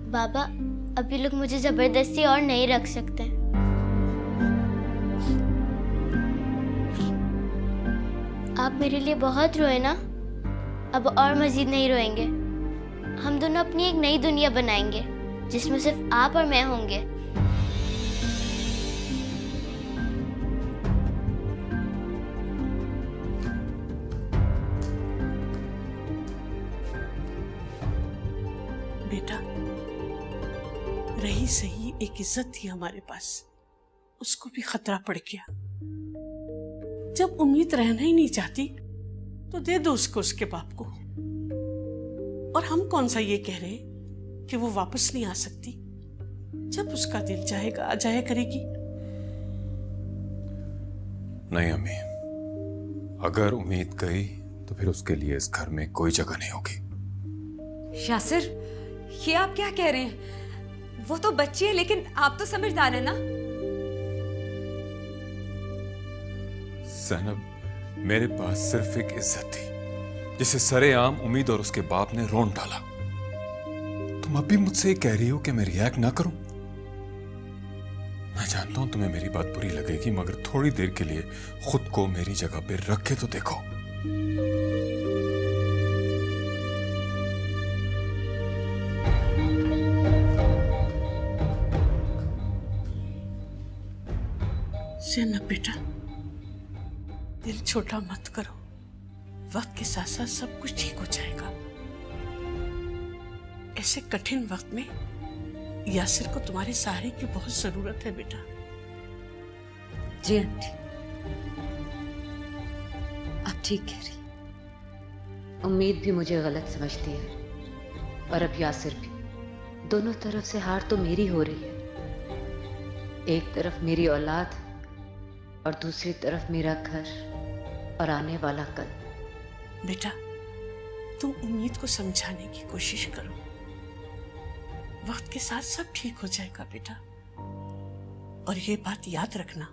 बाबा, अब ये लोग मुझे जबरदस्ती और नहीं रख सकते। आप मेरे लिए बहुत रोए ना, अब और मजीद नहीं रोएंगे। हम दोनों अपनी एक नई दुनिया बनाएंगे जिसमें सिर्फ आप और मैं होंगे। बेटा, रही सही एक इज्जत थी हमारे पास, उसको भी खतरा पड़ गया। जब उम्मीद रहना ही नहीं चाहती तो दे दो उसको, उसके बाप को। और हम कौन सा ये कह रहे हैं कि वो वापस नहीं आ सकती। जब उसका दिल चाहेगा आ जाया करेगी। नहीं अम्मी, अगर उम्मीद गई तो फिर उसके लिए इस घर में कोई जगह नहीं होगी। यासिर, ये आप क्या कह रहे हैं? वो तो बच्ची है, लेकिन आप तो समझदार है ना। ज़ैनब, मेरे पास सिर्फ एक इज्जत थी जिसे सरेआम उम्मीद और उसके बाप ने रोन डाला। तुम अब भी मुझसे कह रही हो कि मैं रिएक्ट ना करूं? मैं जानता हूं तुम्हें मेरी बात बुरी लगेगी, मगर थोड़ी देर के लिए खुद को मेरी जगह पे रख के तो देखो। ज़ैनब बेटा, दिल छोटा मत करो। वक्त के साथ साथ सब कुछ ठीक हो जाएगा। ऐसे कठिन वक्त में यासिर को तुम्हारे सहारे की बहुत जरूरत है बेटा। जी आंटी, आप ठीक कह रही। उम्मीद भी मुझे गलत समझती है और अब यासिर भी। दोनों तरफ से हार तो मेरी हो रही है। एक तरफ मेरी औलाद और दूसरी तरफ मेरा घर और आने वाला कल। बेटा, तुम उम्मीद को समझाने की कोशिश करो। वक्त के साथ सब ठीक हो जाएगा बेटा। और ये बात याद रखना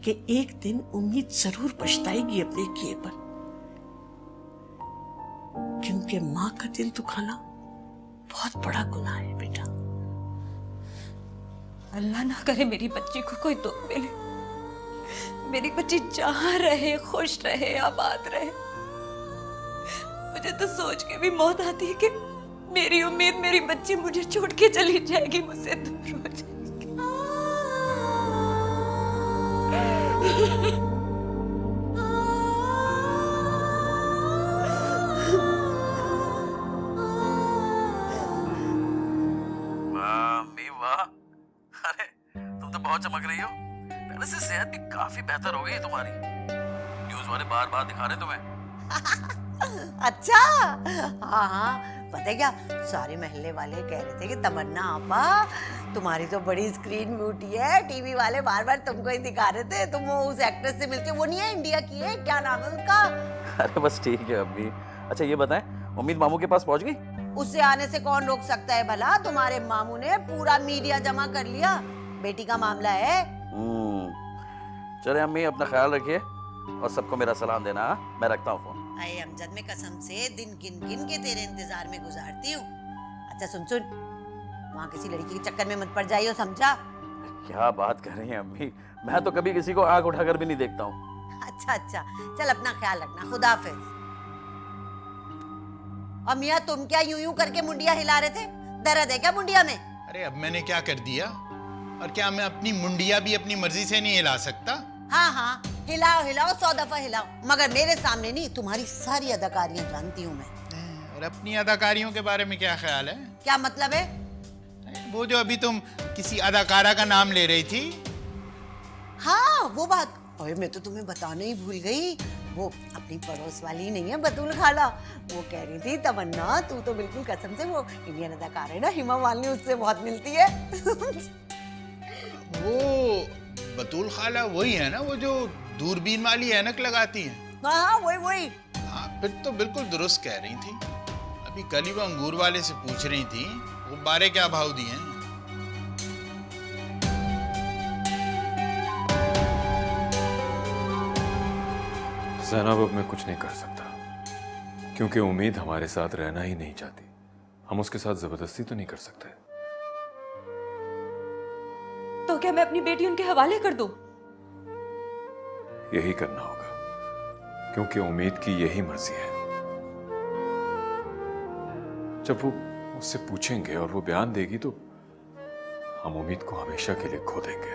कि एक दिन उम्मीद जरूर पछताएगी अपने किए पर, क्योंकि मां का दिल दुखाना बहुत बड़ा गुनाह है बेटा। अल्लाह ना करे मेरी बच्ची को कोई दुख मिले। मेरी बच्ची जहां रहे, खुश रहे, आबाद रहे। मुझे तो सोच के भी मौत आती है कि मेरी उम्मीद मेरी बच्ची मुझे छोड़ के चली जाएगी, मुझसे दूर हो जाएगी। वाह अम्मी वाह, अरे तुम तो बहुत चमक रही हो। पहले से सेहत भी काफी बेहतर हो गई है तुम्हारी। न्यूज़ वाले बार बार दिखा रहे तुम्हें। अच्छा, हाँ हाँ, पता है क्या, सारे मोहल्ले वाले कह रहे थे कि तमन्ना आपा तुम्हारी तो बड़ी स्क्रीन ब्यूटी है। टीवी वाले बार बार तुमको ही दिखा रहे थे। तुम वो उस एक्ट्रेस से मिलके, वो नहीं है इंडिया की है, क्या नाम है उसका? अरे बस ठीक है अम्मी। अच्छा ये बताएं, उम्मीद मामू के पास पहुंच गई? उससे आने से कौन रोक सकता है भला? तुम्हारे मामू ने पूरा मीडिया जमा कर लिया। बेटी का मामला है। चले अम्मी, अपना ख्याल रखिए और सबको मेरा सलाम देना। मैं रखता हूँ फोन। अरे अमजद, में कसम से दिन गिन गिन के तेरे इंतजार में गुजारती हूँ। अच्छा सुन सुन, वहाँ किसी लड़की के चक्कर में मत पड़ जाइयो, समझा? क्या बात कर रही हैं अम्मी, मैं तो कभी किसी को आंख उठाकर भी नहीं देखता हूँ। अच्छा अच्छा, चल अपना ख्याल रखना, खुदा हाफिज। और मियाँ, तुम क्या यूं यूं करके मुंडिया हिला रहे थे? दर्द है क्या मुंडिया में? अरे अब मैंने क्या कर दिया? और क्या मैं अपनी मुंडिया भी अपनी मर्जी से नहीं हिला सकता? हाँ हाँ, हिलाओ हिलाओ, 100 दफा हिलाओ, मगर मेरे सामने नहीं। तुम्हारी सारी अदाकारियां जानती हूँ मैं। और अपनी अदाकारियों के बारे में क्या ख्याल है? क्या मतलब है? वो जो अभी तुम किसी अदाकारा का नाम ले रही थी। हाँ वो बात, ओए मैं तो तुम्हें बताने ही भूल गई। वो अपनी पड़ोस वाली नहीं है बतूल खाला, वो कह रही थी तमन्ना तू तो बिल्कुल कसम से वो इंडियन अदाकार है ना, हिमा मालिनी, उससे बहुत मिलती है। वो बतूल खाला वही है ना, वो जो दूरबीन वाली ऐनक लगाती है? हाँ वही वही। हाँ फिर तो बिल्कुल दुरुस्त कह रही थी। अभी कल ही वो अंगूर वाले से पूछ रही थी वो बारे क्या भाव दिए हैं। ज़ैनब, अब मैं कुछ नहीं कर सकता क्योंकि उम्मीद हमारे साथ रहना ही नहीं चाहती। हम उसके साथ जबरदस्ती तो नहीं कर सकते। तो क्या मैं अपनी बेटी उनके हवाले कर दूं? यही करना होगा, क्योंकि उम्मीद की यही मर्जी है। जब वो उससे पूछेंगे और वो बयान देगी तो हम उम्मीद को हमेशा के लिए खो देंगे।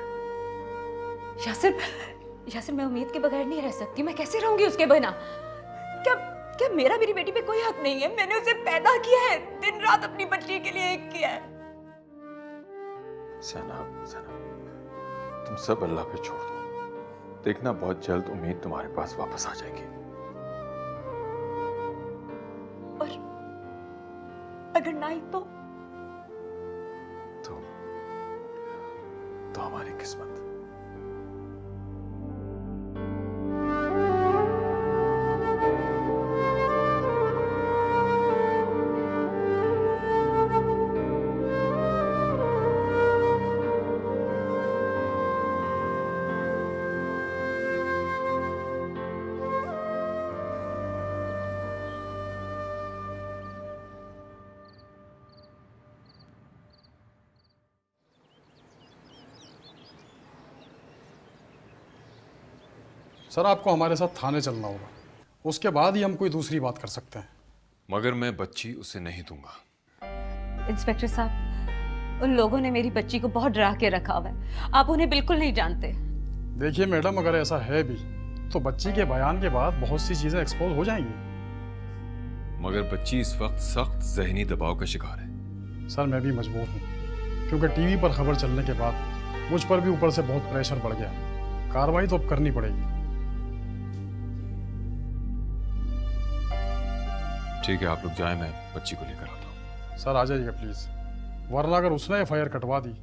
यासिर, यासिर, मैं उम्मीद के बगैर नहीं रह सकती। मैं कैसे रहूंगी उसके बिना? क्या क्या मेरा मेरी बेटी पे कोई हक नहीं है? मैंने उसे पैदा किया है, दिन रात अपनी बच्ची के लिए एक किया है। सना, तुम सब अल्लाह पे छोड़ दो। देखना बहुत जल्द उम्मीद तुम्हारे पास वापस आ जाएगी। और अगर ना आई तो हमारी किस्मत। सर, आपको हमारे साथ थाने चलना होगा, उसके बाद ही हम कोई दूसरी बात कर सकते हैं। मगर मैं बच्ची उसे नहीं दूंगा। इंस्पेक्टर साहब, उन लोगों ने मेरी बच्ची को बहुत डरा के रखा हुआ है। आप उन्हें बिल्कुल नहीं जानते। देखिए मैडम, अगर ऐसा है भी तो बच्ची के बयान के बाद बहुत सी चीजें एक्सपोज हो जाएंगी। मगर बच्ची इस वक्त सख्त जहनी दबाव का शिकार है। सर, मैं भी मजबूर हूँ, क्योंकि टीवी पर खबर चलने के बाद मुझ पर भी ऊपर से बहुत प्रेशर बढ़ गया। कार्रवाई तो अब करनी पड़ेगी। ठीक है, आप लोग जाएं, मैं बच्ची को लेकर आता हूँ। सर, आ जाइएगा प्लीज, वरना अगर उसने FIR कटवा दी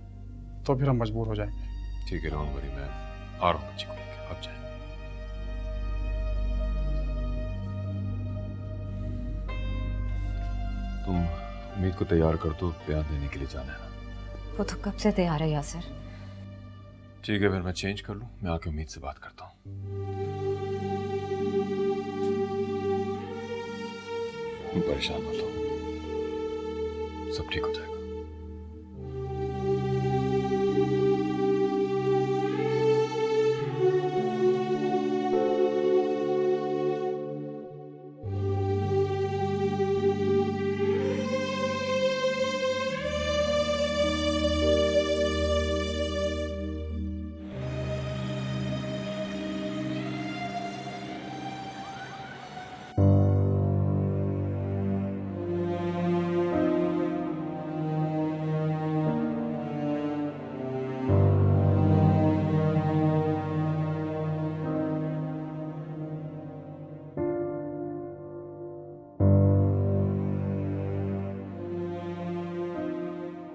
तो फिर हम मजबूर हो जाएंगे। ठीक है, डोंट वरी, मैं आ रहा हूँ बच्ची को लेकर। आप जाएं। तुम उम्मीद को तैयार कर दो, बयान देने के लिए जाना है ना? वो तो कब से तैयार है यासिर। ठीक है, फिर मैं चेंज कर लूँ, मैं आके उम्मीद से बात करता हूँ। तुम परेशान मत हो, सब ठीक हो जाएगा।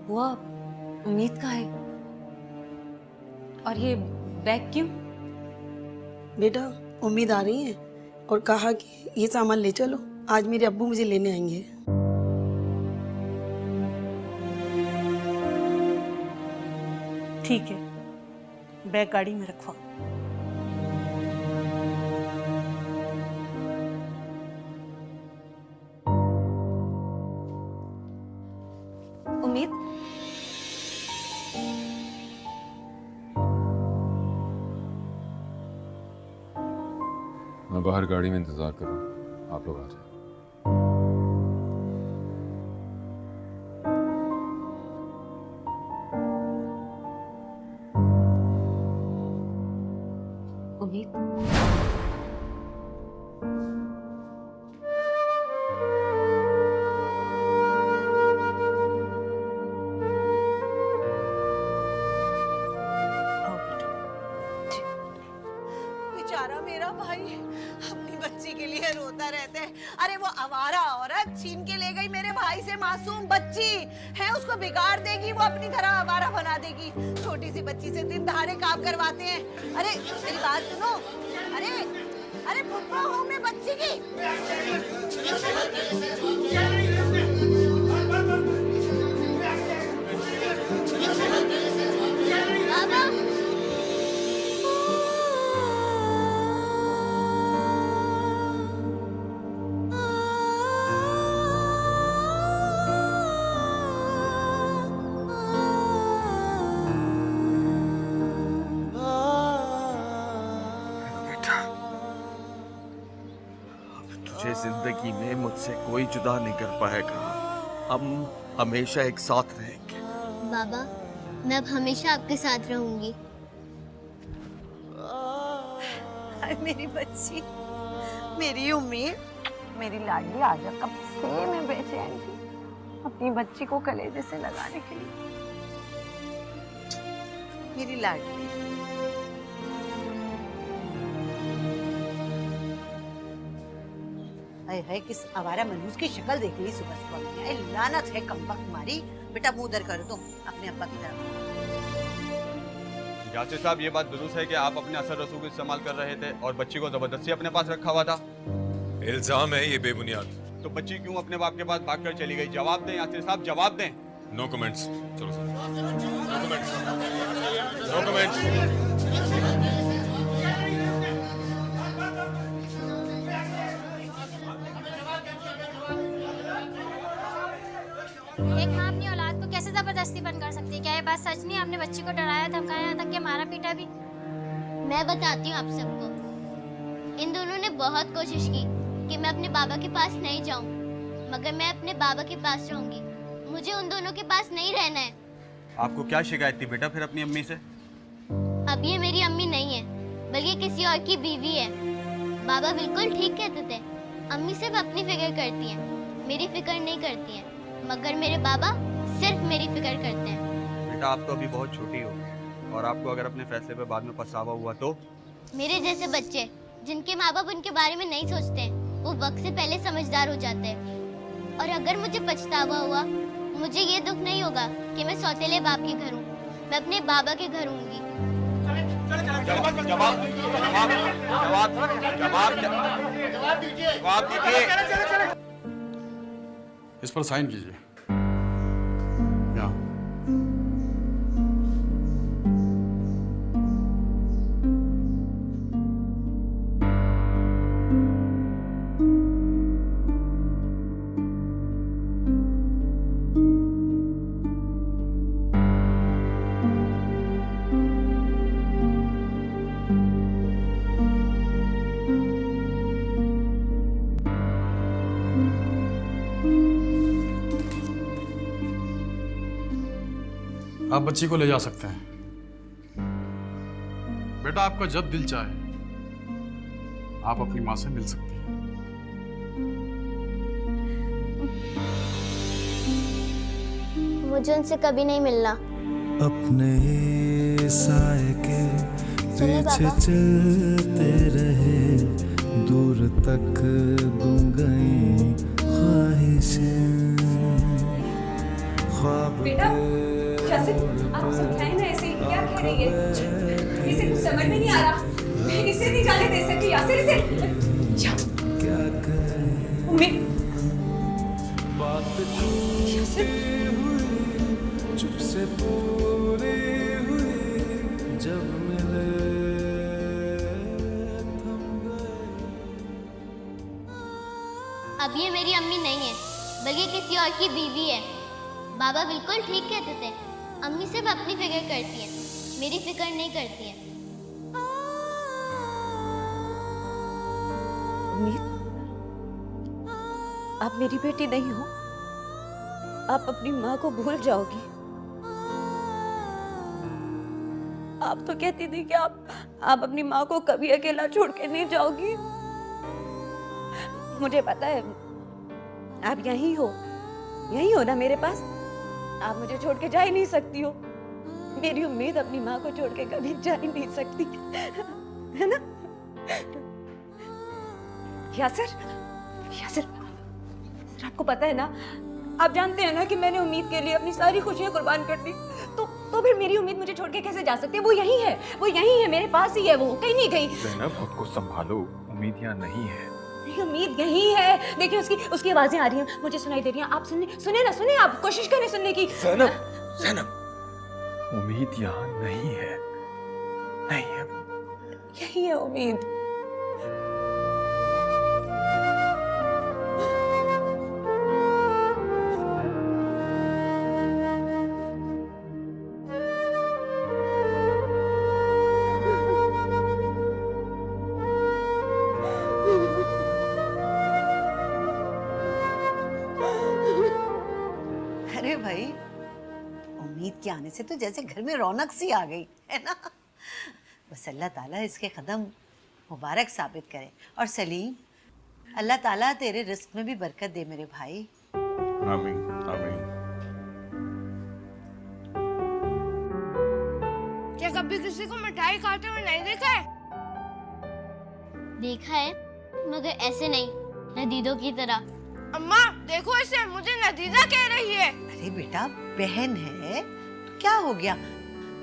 वो उम्मीद का है। और ये बैग क्यों? बेटा, उम्मीद आ रही है और कहा कि ये सामान ले चलो, आज मेरे अब्बू मुझे लेने आएंगे। ठीक है, बैग गाड़ी में रखवा। उम्मीद, मैं बाहर गाड़ी में इंतजार कर रहा हूँ, आप लोग आ जाए। उम्मीद, आओ बेटा। बेचारा मेरा भाई अपनी बच्ची के लिए रोता रहता है। अरे वो आवारा औरत छीन के ले गई मेरे भाई से मासूम बच्ची है, उसको बिगाड़ देगी, वो अपनी तरह आवारा बना देगी। छोटी सी बच्ची से दिन दहाड़े काम करवाते हैं। अरे मेरी बात सुनो, अरे अरे फुप्पा हूँ मैं बच्ची की। बाबा, जिंदगी में मुझसे कोई जुदा नहीं कर पाएगा। हम हमेशा एक साथ रहेंगे। बाबा, मैं अब हमेशा आपके साथ रहूंगी। अरे मेरी बच्ची, मेरी उम्मीद, मेरी लाडली, आजा कब से मैं बेचैन थी अपनी बच्ची को कलेजे से लगाने के लिए। मेरी लाडली, है किस आवारा मनूस की शक्ल देख ली सुबह सुबह में। लानत है कमबख्त मारी। बेटा मुंह उधर करो तुम अपने अब्बा की तरफ। यासिर साहब, ये बात दुरुस्त है कि आप अपने असर रसूख इस्तेमाल कर रहे थे और बच्ची को जबरदस्ती अपने पास रखा हुआ था? इल्जाम है ये बेबुनियाद। तो बच्ची क्यों अपने बाप के पास भागकर चली गई? जवाब दें यासिर साहब, जवाब दें। No comments. चलो sir, no comments, no comments. एक माँ अपनी औलाद को कैसे जबरदस्ती बंद कर सकती है? क्या ये बात सच नहीं? आपने बच्ची को डराया, धमकाया तक कि मारा पीटा भी। मैं बताती हूँ आप सबको। इन दोनों ने बहुत कोशिश की कि मैं अपने बाबा के पास नहीं जाऊँ, मगर मैं अपने बाबा के पास रहूंगी। मुझे उन दोनों के पास नहीं रहना है। आपको क्या शिकायत थी बेटा फिर अपनी अम्मी से? अब ये मेरी अम्मी नहीं है, बल्कि किसी और की बीवी है। बाबा बिल्कुल ठीक कहते थे, अम्मी सिर्फ अपनी फिक्र करती हैं, मेरी फिक्र नहीं करती हैं। मगर मेरे बाबा सिर्फ मेरी फिक्र करते हैं। बेटा आप तो अभी बहुत छोटी हो और आपको अगर अपने फैसले पे बाद में पछतावा हुआ तो? मेरे जैसे बच्चे जिनके माँ बाप उनके बारे में नहीं सोचते, वो वक्त से पहले समझदार हो जाते हैं। और अगर मुझे पछतावा हुआ, मुझे ये दुख नहीं होगा कि मैं सौतेले बाप के घर हूँ। मैं अपने बाबा के घर हूँगी। जवाब जवाब जवाब जवाब दीजिए। इस पर साइन कीजिए। यहाँ। आप बच्ची को ले जा सकते हैं। बेटा आपका जब दिल चाहे आप अपनी माँ से मिल सकती हैं। मुझे उनसे कभी नहीं मिलना। अपने साए के पीछे चलते रहे, दूर तक गुम गई ख्वाहिशें, ख्वाब यासिर, आप समझाएं ना ऐसे क्या कह रही है? इसे कुछ समझ में नहीं आ रहा। मैं इसे नहीं जाने दे सकती। यासिर इसे उम्मीद चुप से पूरी हुई जब मिले थम गए। अब ये मेरी अम्मी नहीं है, बल्कि किसी और की बीवी है। बाबा बिल्कुल ठीक कहते थे, अम्मी सिर्फ अपनी फिक्र करती है, मेरी फिक्र नहीं करती है। उम्मीद, आप मेरी बेटी नहीं हो। आप अपनी माँ को भूल जाओगी। आप तो कहती थी कि आप अपनी माँ को कभी अकेला छोड़ के नहीं जाओगी। मुझे पता है आप यहीं हो ना मेरे पास। आप मुझे छोड़ के जा ही नहीं सकती हो। मेरी उम्मीद अपनी माँ को छोड़ के कभी जा ही नहीं सकती, है ना? यासिर, आपको पता है ना, आप जानते हैं ना कि मैंने उम्मीद के लिए अपनी सारी खुशियां कुर्बान कर दी। तो फिर मेरी उम्मीद मुझे छोड़ के कैसे जा सकती है? वो यहीं है, मेरे पास ही है, वो कहीं नहीं गई। ज़ैनब, खुद को संभालो, उम्मीद यहाँ नहीं है। उम्मीद यहीं है। देखिए उसकी आवाजें आ रही हैं, मुझे सुनाई दे रही हैं। आप सुने, आप कोशिश करें सुनने की। ज़ैनब, उम्मीद यहाँ नहीं है, नहीं है। यही है उम्मीद। भाई, उम्मीद के आने से तो जैसे घर में रौनक सी आ गई है ना। बस अल्लाह ताला इसके कदम मुबारक साबित करे। और सलीम, अल्लाह ताला तेरे रिस्क में भी बरकत दे मेरे भाई। आमीन आमीन। क्या कभी किसी को मिठाई खाते हुए नहीं देखा है? देखा है, मगर ऐसे नहीं, नदीदों की तरह। अम्मा देखो इसे, मुझे नदीजा कह रही है। अरे बेटा, बहन है तो क्या हो गया,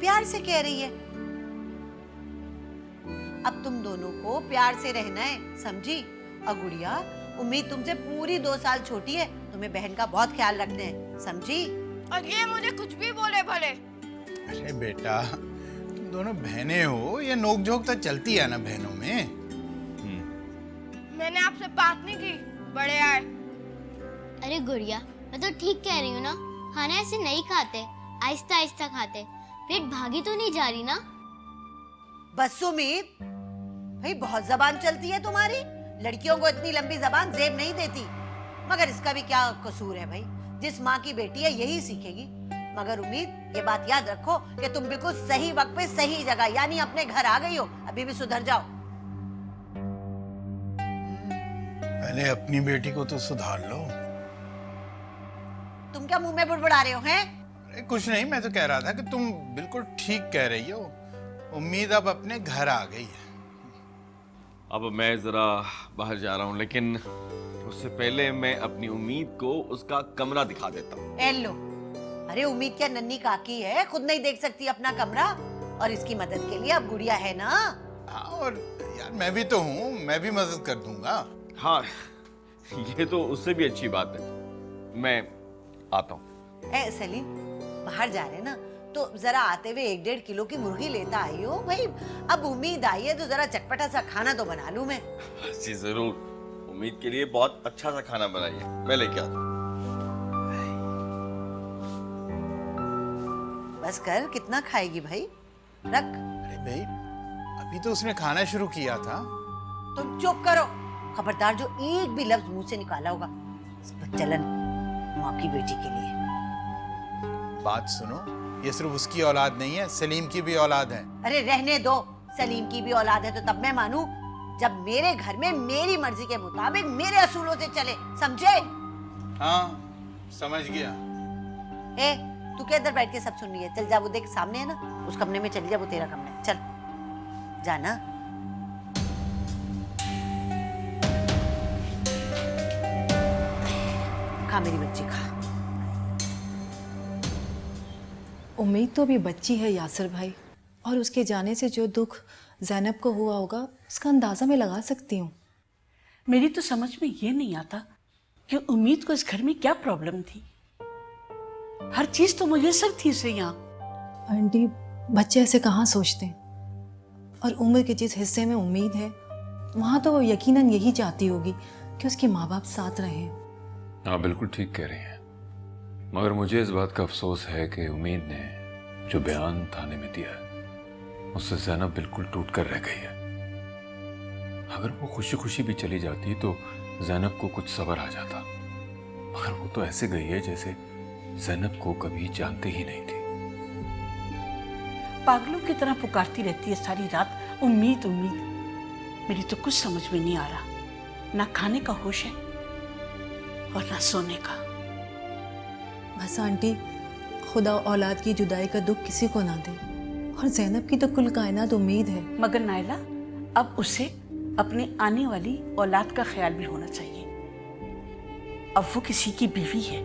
प्यार से कह रही है। अब तुम दोनों को प्यार से रहना है, समझी? और गुड़िया, उम्मीद तुमसे पूरी 2 साल छोटी है, तुम्हें बहन का बहुत ख्याल रखना है, समझी? और ये मुझे कुछ भी बोले भले। अरे बेटा, तुम दोनों बहनें हो, ये नोकझोंक तो चलती है ना बहनों में। मैंने आपसे बात नहीं की, बड़े आए। अरे गुड़िया, मैं तो ठीक कह रही हूँ ना, खाना ऐसे नहीं खाते, आहिस्ता आहिस्ता खाते। पेट भागी तो नहीं जा रही ना? बस उम्मीद, भाई बहुत जबान चलती है तुम्हारी। लड़कियों को इतनी लंबी जबान जेब नहीं देती। मगर इसका भी क्या कसूर है भाई, जिस माँ की बेटी है यही सीखेगी। मगर उम्मीद, ये बात याद रखो कि तुम बिल्कुल सही वक्त पे सही जगह, यानी अपने घर आ गई हो। अभी भी सुधर जाओ। पहले अपनी बेटी को तो सुधार लो। तुम क्या मुंह में बुड़बुड़ा रहे हो हैं? अरे कुछ नहीं, मैं तो कह रहा था कि तुम बिल्कुल ठीक कह रही हो। उम्मीद अब अपने घर आ गई है। अब मैं जरा बाहर जा रहा हूँ, लेकिन उससे पहले मैं अपनी उम्मीद को उसका कमरा दिखा देता हूँ। लो, अरे उम्मीद क्या नन्ही काकी है, खुद नहीं देख सकती अपना कमरा? और इसकी मदद के लिए अब गुड़िया है ना। हाँ, और यार मैं भी तो हूँ, मैं भी मदद कर दूंगा। हाँ, ये तो उससे भी अच्छी बात है। मैं आता हूँ। सलीम, बाहर जा रहे ना तो जरा आते हुए 1-1.5 किलो की मुर्गी लेता आई हो भाई। अब उम्मीद आई है तो जरा चटपटा सा खाना तो बना लूं मैं। जी जरूर, उम्मीद के लिए बहुत अच्छा सा खाना बनाइए, मैं लेके आता हूँ। बस कर, कितना खाएगी भाई, रख। अरे भाई, अभी तो उसने खाना शुरू किया था। तुम चुप करो, खबरदार जो एक भी लफ्ज मुंह से निकाला होगा, चलन माँ की बेटी के लिए। बात सुनो, ये सिर्फ उसकी औलाद नहीं है, सलीम की भी औलाद है। अरे रहने दो, सलीम की भी औलाद है तो तब मैं मानूं, जब मेरे घर में मेरी मर्जी के मुताबिक मेरे असूलों से चले, समझे? हाँ, समझ गया। तू क्या इधर बैठ के सब सुन रही है? चल जा, वो देख सामने है ना, उस कमरे में चली जा, वो तेरा कमरा है। चल जाना। खा मेरी बच्ची, खा। उम्मीद तो अभी बच्ची है यासिर भाई, और उसके जाने से जो दुख ज़ैनब को हुआ होगा उसका अंदाज़ा मैं लगा सकती हूँ। मेरी तो समझ में ये नहीं आता कि उम्मीद को इस घर में क्या प्रॉब्लम थी। हर चीज तो मुयस्सर थी इसे यहाँ। आंटी, बच्चे ऐसे कहाँ सोचते हैं, और उम्र के जिस हिस्से में उम्मीद है वहाँ तो वो यकीनन यही चाहती होगी कि उसके माँ बाप साथ रहें। हाँ, बिल्कुल ठीक कह रही हैं, मगर मुझे इस बात का अफसोस है कि उम्मीद ने जो बयान थाने में दिया है उससे ज़ैनब बिल्कुल टूट कर रह गई है। अगर वो खुशी खुशी भी चली जाती तो ज़ैनब को कुछ सब्र आ जाता, मगर वो तो ऐसे गई है जैसे ज़ैनब को कभी जानते ही नहीं थी। पागलों की तरह पुकारती रहती है सारी रात, उम्मीद उम्मीद। मेरी तो कुछ समझ में नहीं आ रहा, ना खाने का होश है और ना सोने का। बस आंटी, खुदा औलाद की जुदाई का दुख किसी को ना दे, और ज़ैनब की तो कुल कायनात उम्मीद है। मगर नायला, अब उसे अपनी आने वाली औलाद का ख्याल भी होना चाहिए। अब वो किसी की बीवी है।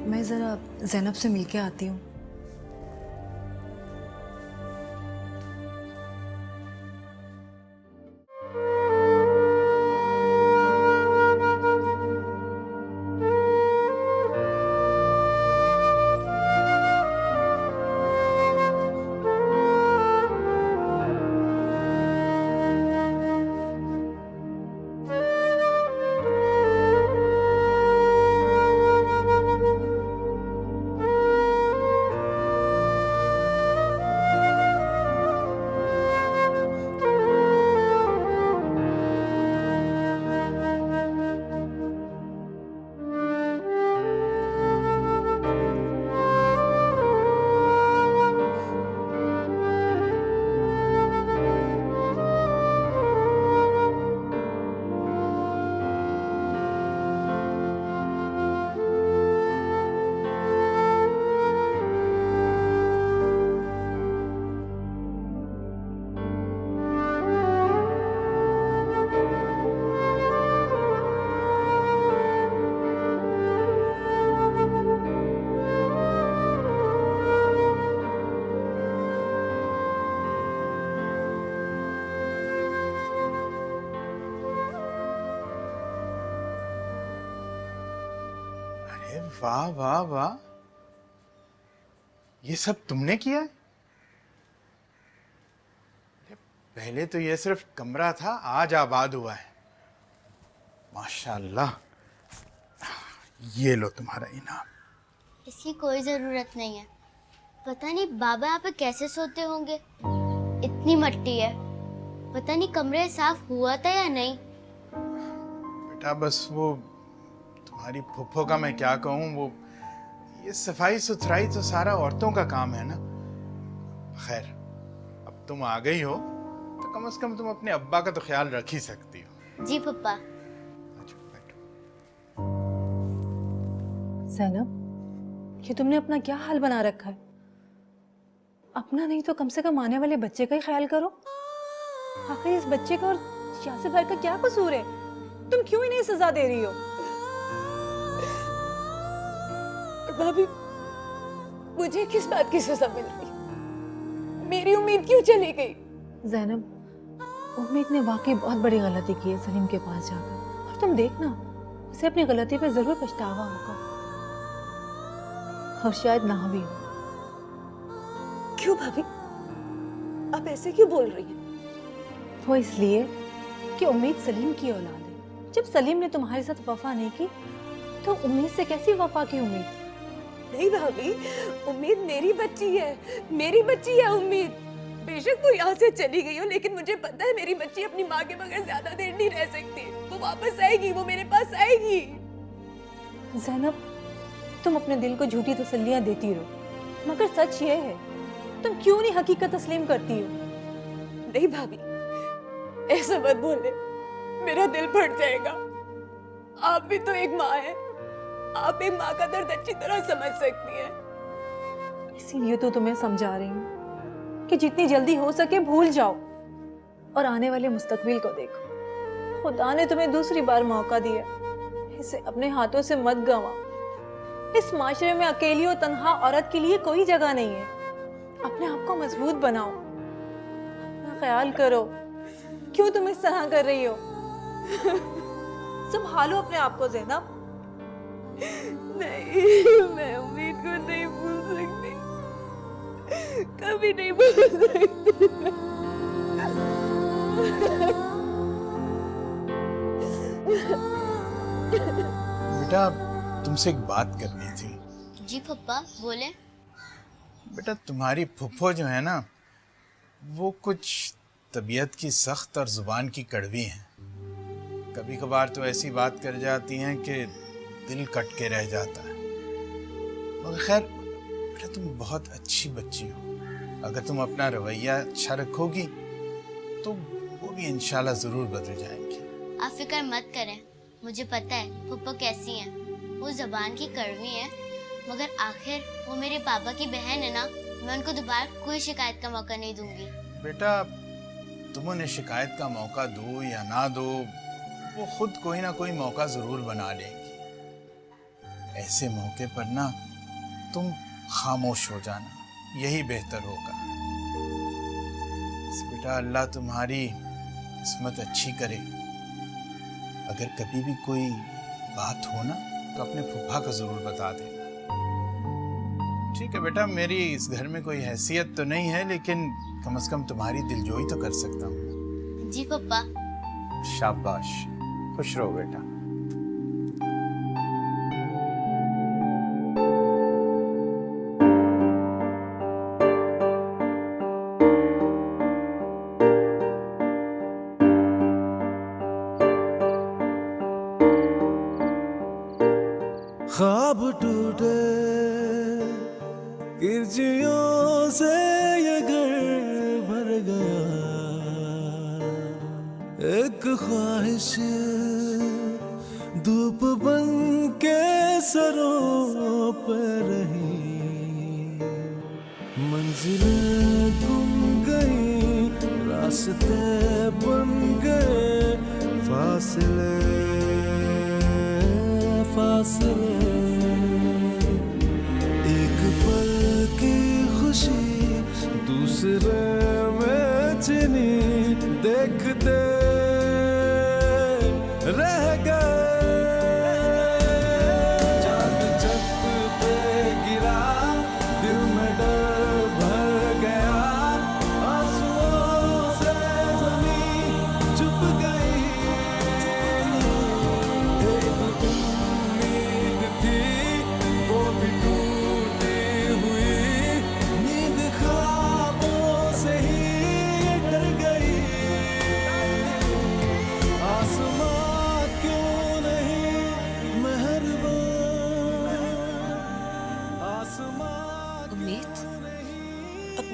मैं ज़रा ज़ैनब से मिलके आती हूँ। अरे वाह वाह वाह, ये सब तुमने किया है? अरे पहले तो ये सिर्फ कमरा था, आज आबाद हुआ है। माशाल्लाह। ये लो तुम्हारा इनाम। इसकी कोई ज़रूरत नहीं है। पता नहीं बाबा यहाँ पे कैसे सोते होंगे, इतनी मट्टी है। पता नहीं कमरे साफ हुआ था या नहीं। बेटा बस वो तुम्हारी फुफ्फो का मैं क्या कहूँ, वो ये सफाई सुथराई तो सारा औरतों का काम है ना। खैर अब तुम आ गई हो तो कम से कम तुम अपने अब्बा का तो ख्याल रख ही सकती हो। जी पप्पा। ज़ैनब, ये तुमने अपना क्या हाल बना रखा है? अपना नहीं तो कम से कम आने वाले बच्चे का ही ख्याल करो। आखिर इस बच्चे का और यासिर भाई का क्या कसूर है? तुम क्यों इन्हें सजा दे रही हो? भाभी, मुझे किस बात की सजा मिल रही? मेरी उम्मीद क्यों चली गई? ज़ैनब, उम्मीद ने वाकई बहुत बड़ी गलती की है सलीम के पास जाकर। और तुम देखना, उसे अपनी गलती पे जरूर पछतावा होगा, और शायद ना भी हो। क्यों भाभी, आप ऐसे क्यों बोल रही हैं? वो इसलिए कि उम्मीद सलीम की औलाद है। जब सलीम ने तुम्हारे साथ वफा नहीं की तो उम्मीद से कैसी वफा की उम्मीद? नहीं भाभी, उम्मीद मेरी बच्ची है, मेरी बच्ची है उम्मीद। बेशक वो यहाँ से चली गई हो, लेकिन मुझे पता है मेरी बच्ची अपनी माँ के बगैर ज्यादा देर नहीं रह सकती। वो वापस आएगी, वो मेरे पास आएगी। ज़ैनब, तुम अपने दिल को झूठी तसल्लियां देती रहो, मगर सच ये है तुम क्यों नहीं हकीकत तस्लीम करती हो? नहीं भाभी, ऐसा मत बोले, मेरा दिल फट जाएगा। आप भी तो एक माँ है, आप एक माँ का दर्द अच्छी तरह समझ सकती हैं। इसीलिए तो तुम्हें समझा रही हूँ कि जितनी जल्दी हो सके भूल जाओ और आने वाले मुस्तकबिल को देखो। खुदा ने तुम्हें दूसरी बार मौका दिया, इसे अपने हाथों से मत गंवा। इस माशरे में अकेली और तन्हा औरत के लिए कोई जगह नहीं है। अपने आप को मजबूत बनाओ, अपना ख्याल करो। क्यों तुम इस तरह कर रही हो? संभालो अपने आप को ज़ैनब। नहीं, मैं उम्मीद को नहीं भूल सकती, कभी नहीं भूल सकती। बेटा तुमसे एक बात करनी थी। जी पप्पा बोले। बेटा तुम्हारी फुफ्फो जो है ना, वो कुछ तबीयत की सख्त और जुबान की कड़वी हैं। कभी कभार तो ऐसी बात कर जाती हैं कि दिल कट के रह जाता है। मगर खैर बेटा तुम बहुत अच्छी बच्ची हो, अगर तुम अपना रवैया अच्छा रखोगी तो वो भी इंशाल्लाह ज़रूर बदल जाएंगी। आप फिक्र मत करें, मुझे पता है फुप्पो कैसी हैं। वो ज़बान की कड़वी है, मगर आखिर वो मेरे पापा की बहन है ना। मैं उनको दोबारा कोई शिकायत का मौका नहीं दूंगी। बेटा तुम उन्हें शिकायत का मौका दो या ना दो, वो खुद कोई ना कोई मौका ज़रूर बना लेंगी। ऐसे मौके पर ना तुम खामोश हो जाना, यही बेहतर होगा। बेटा अल्लाह तुम्हारी किस्मत अच्छी करे। अगर कभी भी कोई बात हो ना तो अपने फूफा को ज़रूर बता देना। ठीक है बेटा, मेरी इस घर में कोई हैसियत तो नहीं है, लेकिन कम से कम तुम्हारी दिलजोई तो कर सकता हूँ। जी पप्पा। शाबाश, खुश रहो बेटा। ख्वाब टूटे किरचियों से ये घर भर गया, एक ख्वाहिश धूप बन के सरों पर रही। मंजिलें गुम गई, रास्ते बन गए, फासले फासले। एक पल की खुशी दूसरे में छिनी, देखते रह गए।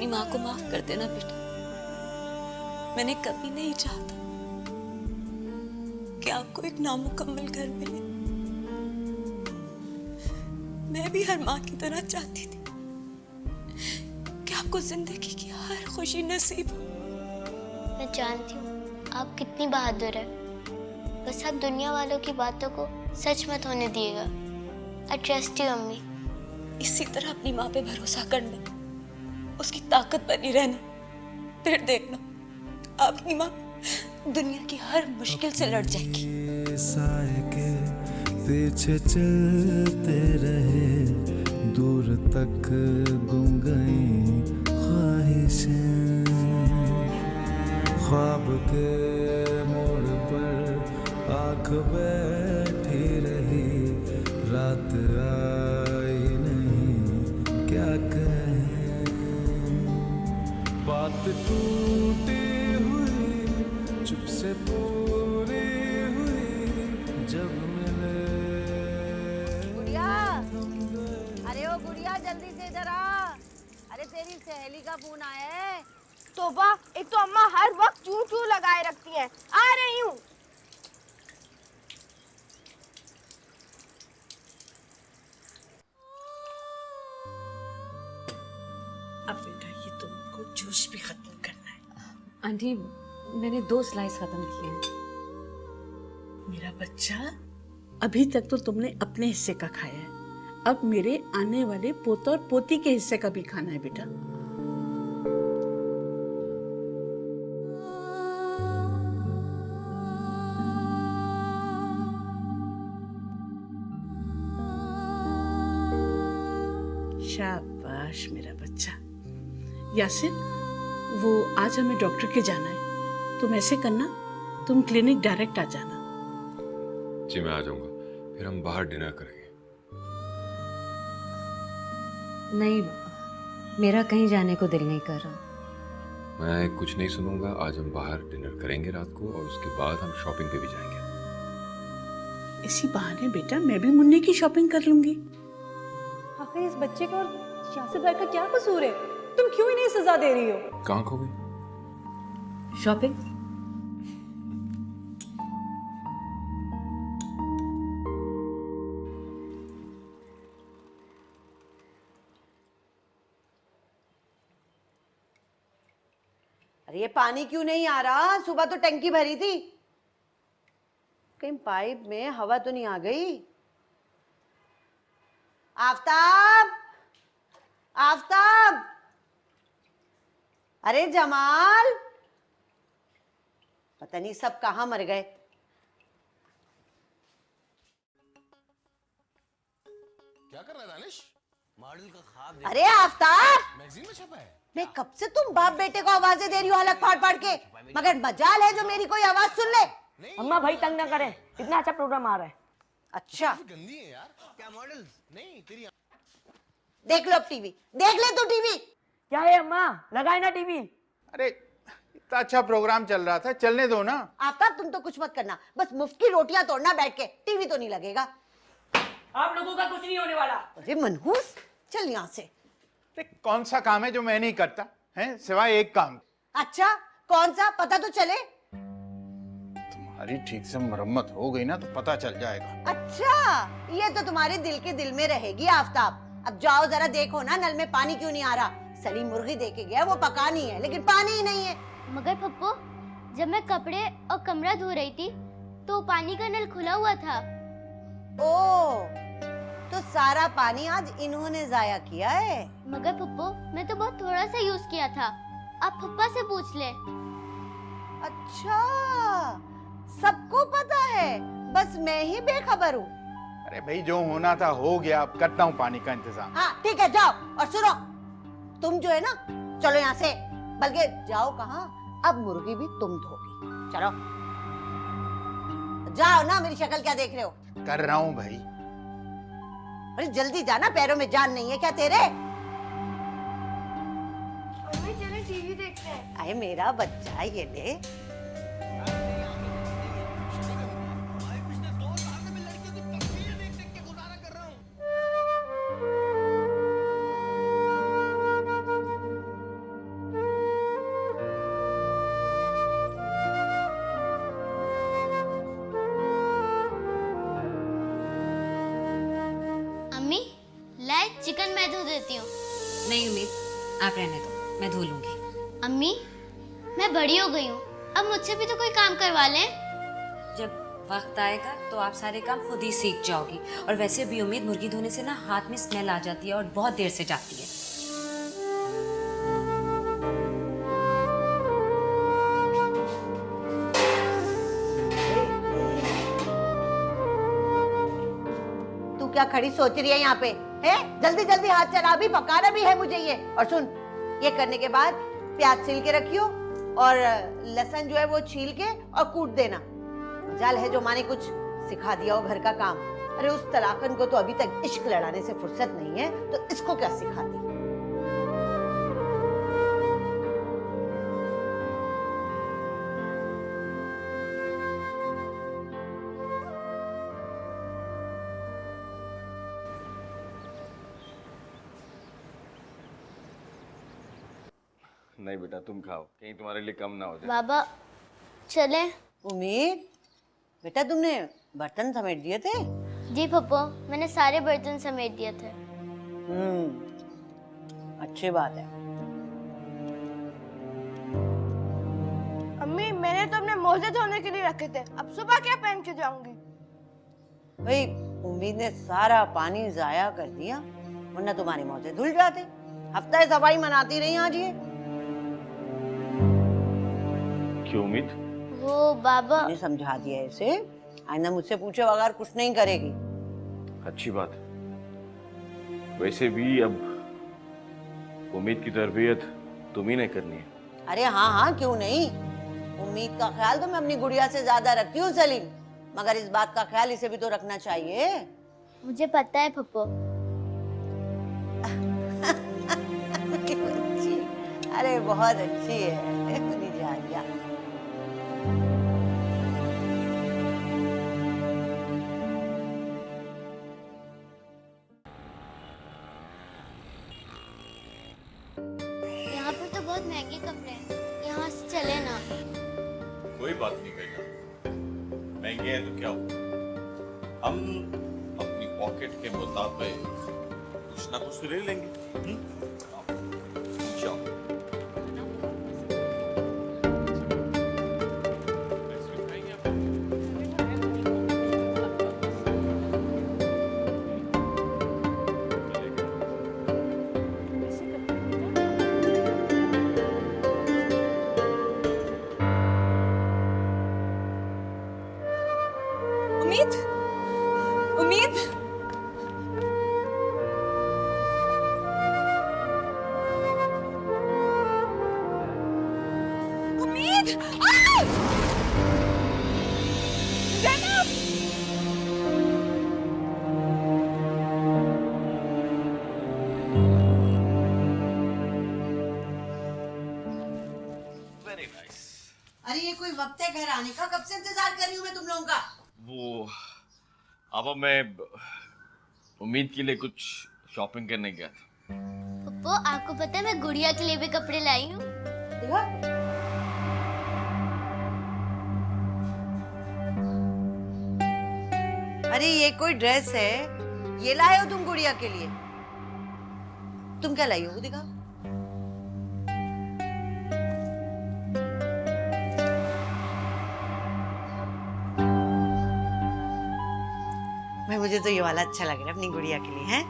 अपनी माँ को माफ कर देना बेटा। मैंने कभी नहीं चाहता कि आपको एक नामुकम्मल घर मिले। मैं भी हर माँ की तरह चाहती थी कि आपको जिंदगी की हर खुशी नसीब हो। मैं जानती हूँ आप कितनी बहादुर है, बस आप दुनिया वालों की बातों को सच मत होने दिएगा। आई ट्रस्ट यू अम्मी। इसी तरह अपनी माँ पे भरोसा करना, उसकी ताकत बनी रहना, फिर देखना आपकी माँ दुनिया की हर मुश्किल से लड़ जाएगी। साए के पीछे चलते रहे, दूर तक गुम गई ख्वाहिशें, ख्वाब के मोड़ पर आँख बैठी रही, रात आई नहीं क्या कहें, बात टूटी हुई चुप से पूरी हुई जब मिले। गुड़िया, अरे ओ गुड़िया जल्दी से इधर आ। अरे तेरी सहेली का फोन आया है। तोबा, एक तो अम्मा हर वक्त चू चू लगाए रखती हैं। आ रही हूँ। अब बेटा ये तुमको जूस भी खत्म करना है। आंटी मैंने 2 स्लाइस खत्म किए हैं। मेरा बच्चा, अभी तक तो तुमने अपने हिस्से का खाया है, अब मेरे आने वाले पोता और पोती के हिस्से का भी खाना है बेटा। शाबाश मेरा बच्चा। यासिर, वो आज हमें डॉक्टर के जाना है, तुम ऐसे करना, तुम क्लिनिक डायरेक्ट आ जाना। जी मैं आ जाऊंगा, फिर हम बाहर डिनर करेंगे। नहीं, मेरा कहीं जाने को दिल नहीं कर रहा। मैं कुछ नहीं सुनूंगा, आज हम बाहर डिनर करेंगे रात को, और उसके बाद हम शॉपिंग पे भी जाएंगे। इसी बहाने बेटा मैं भी मुन्ने की शॉपिंग कर लूंगी। आखिर इस बच्चे का और यासिर भाई का क्या कसूर है? तुम क्यों इन्हें सजा दे रही हो? कहाँ खो गई? शॉपिंग? अरे ये पानी क्यों नहीं आ रहा? सुबह तो टंकी भरी थी। कहीं पाइप में हवा तो नहीं आ गई? आफताब, आफताब, अरे जमाल, पता नहीं सब कहाँ मर गए। क्या कर रहा है दानिश? मॉडल का ख्वाब। अरे आफताब, मैगजीन में छपा है। मैं कब से तुम बाप बेटे को आवाजें दे रही हो हालत फाड़ फाड़ के, मगर मजाल है जो मेरी कोई आवाज सुन ले। अम्मा भाई तंग ना करें, इतना अच्छा प्रोग्राम आ रहा है। अच्छा गंदी है यार, क्या मॉडल्स? नहीं तेरी। देख लो अब टीवी, देख ले तू टीवी। क्या है अम्मा, लगाए ना टीवी। अरे इतना अच्छा प्रोग्राम चल रहा था, चलने दो ना। आफ्ताब तुम तो कुछ मत करना, बस मुफ्त की रोटियां तोड़ना बैठ के, टीवी तो नहीं लगेगा। आप लोगों का कुछ नहीं होने वाला। अरे मनहूस, चल यहाँ से। कौन सा काम है जो मैं नहीं करता है, सिवाय एक काम। अच्छा कौन सा, पता तो चले। तुम्हारी ठीक से मरम्मत हो गई ना तो पता चल जाएगा। अच्छा ये तो तुम्हारे दिल के दिल में रहेगी आफ्ताब। अब जाओ जरा देखो ना नल में पानी क्यों नहीं आ रहा। सलीम मुर्गी देके गया, वो पकानी है लेकिन पानी ही नहीं है। मगर पप्पू, जब मैं कपड़े और कमरा धो रही थी तो पानी का नल खुला हुआ था। ओ, तो सारा पानी आज इन्होंने जाया किया है। मगर पप्पू, मैं तो बहुत थोड़ा सा यूज किया था, आप पप्पा से पूछ ले। अच्छा सबको पता है, बस मैं ही बेखबर हूँ। अरे भाई जो होना था हो गया, अब करता हूँ पानी का इंतजाम। हाँ ठीक है जाओ, और सुनो तुम जो है ना, चलो यहाँ से। बल्कि जाओ कहाँ, अब मुर्गी भी तुम धोगी। चलो जाओ ना, मेरी शक्ल क्या देख रहे हो? कर रहा हूँ भाई। अरे जल्दी जाना, पैरों में जान नहीं है क्या तेरे? चलो टीवी देखते हैं। अरे मेरा बच्चा ये ले। अम्मी लाए चिकन मैं धो देती हूँ। नहीं उम्मीद, आप रहने दो, मैं धो लूंगी। अम्मी मैं बड़ी हो गई हूँ, अब मुझसे भी तो कोई काम करवा लें। जब वक्त आएगा तो आप सारे काम खुद ही सीख जाओगी। और वैसे भी उम्मीद, मुर्गी धोने से ना हाथ में स्मेल आ जाती है और बहुत देर से जाती है। तू क्या खड़ी सोच रही है यहाँ पे? है जल्दी जल्दी हाथ चला, भी पकाना भी है मुझे ये। और सुन, ये करने के बाद प्याज छील के रखियो और लहसुन जो है वो छील के और कूट देना। जाल है जो माने कुछ सिखा दिया हो घर का काम। अरे उस तलाकन को तो अभी तक इश्क लड़ाने से फुर्सत नहीं है, तो इसको क्या सिखाती? नहीं बेटा तुम खाओ, कहीं तुम्हारे लिए कम ना हो जाए। बाबा चले। उम्मीद बेटा, तुमने बर्तन समेट दिए थे? जी पप्पो, मैंने सारे बर्तन समेट दिए थे। अच्छी बात है। अम्मी मैंने तो अपने मोजे धोने के लिए रखे थे, अब सुबह क्या पहन के जाऊंगी? भाई उम्मीद ने सारा पानी जाया कर दिया, वरना तुम्हारे मोजे धुल जाते। हफ्ता सफाई मनाती रही आज ये। क्यों उम्मीद? वो बाबा मैंने समझा दिया इसे, आइंदा मुझसे पूछे बगैर कुछ नहीं करेगी। अच्छी बात है। वैसे भी अब उम्मीद की तरबियत तुम ही ने करनी है। अरे हाँ हाँ, क्यों नहीं। उम्मीद का ख्याल तो मैं अपनी गुड़िया से ज्यादा रखती हूँ सलीम, मगर इस बात का ख्याल इसे भी तो रखना चाहिए। मुझे पता है पप्पो। अरे बहुत अच्छी है मेरी जानिया। यहाँ पर तो बहुत महंगे कपड़े हैं, यहाँ से चले ना। कोई बात नहीं बेटा, महंगे हैं तो क्या हुआ, हम अपनी पॉकेट के मुताबिक कुछ ना कुछ तो ले लेंगे। उम्मीद, उम्मीद, उम्मीद, ज़ैनब! Very nice. अरे ये कोई वक्त है घर आने का? कब से इंतजार कर रही हूँ मैं तुम लोगों का। वो अब मैं उम्मीद के लिए कुछ शॉपिंग करने गया था। पप्पो आपको पता है मैं गुड़िया के लिए भी कपड़े लाई हूँ। देखा? अरे ये कोई ड्रेस है, ये लाए हो तुम गुड़िया के लिए? तुम क्या लाई हो वो दिखा। भाई मुझे तो ये वाला अच्छा लग रहा है अपनी गुड़िया के लिए। है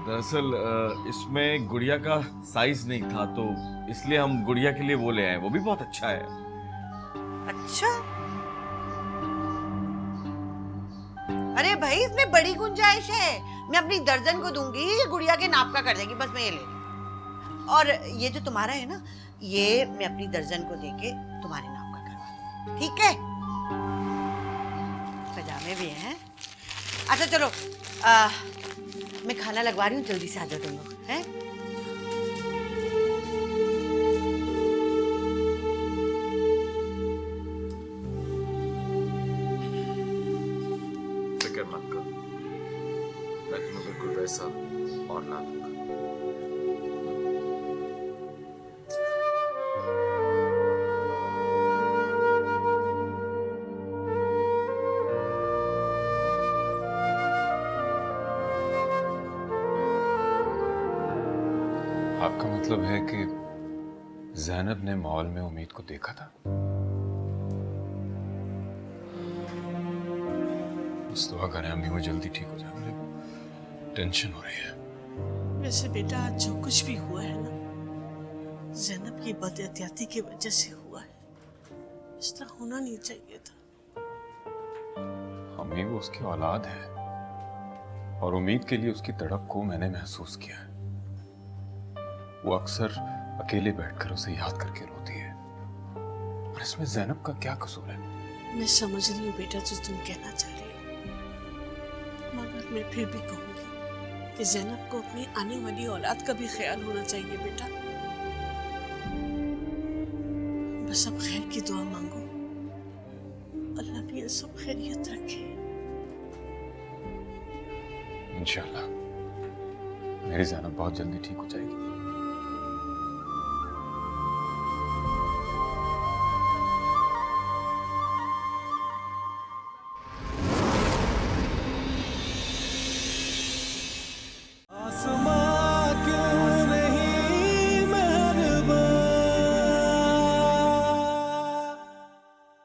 दरअसल इसमें गुड़िया का साइज नहीं था, तो इसलिए हम गुड़िया के लिए वो ले आए। वो भी बहुत अच्छा है। अच्छा, अरे भाई इसमें बड़ी गुंजाइश है। मैं अपनी दर्जन को दूंगी, ये गुड़िया के नाप का कर देगी। बस मैं ये ले लूं। और ये जो तुम्हारा है ना, ये मैं अपनी दर्जन को देके तुम्हारे नाप का करवा दूं। ठीक है? पजामे भी हैं। अच्छा चलो, मैं खाना लगवा रही हूँ, जल्दी से आ जाओ तुम लोग। हैं? फिक्र मत करो, मैं तुम्हें बिल्कुल वैसा और ला दूंगा। आपका मतलब है कि ज़ैनब ने मॉल में उम्मीद को देखा था? बस दुआ करें अम्मी वो जल्दी ठीक हो जाए, मुझे टेंशन हो रही है। वैसे बेटा आज जो कुछ भी हुआ है ना, ज़ैनब की बदएहतियाती की वजह से हुआ है। इस तरह होना नहीं चाहिए था। अम्मी वो उसकी औलाद है और उम्मीद के लिए उसकी तड़प को मैंने महसूस किया है। वो अक्सर अकेले बैठकर उसे याद करके रोती है, और इसमें ज़ैनब का क्या कसूर है? मैं समझ रही हूँ बेटा जो तुम कहना चाह रही हो, मगर मैं फिर भी कहूंगी कि ज़ैनब को अपनी आने वाली औलाद का भी ख्याल होना चाहिए बेटा। बस अब खैर की दुआ मांगो, अल्लाह भी ये सब खैरियत रखे। इंशाल्लाह मेरी ज़ैनब बहुत जल्दी ठीक हो जाएगी।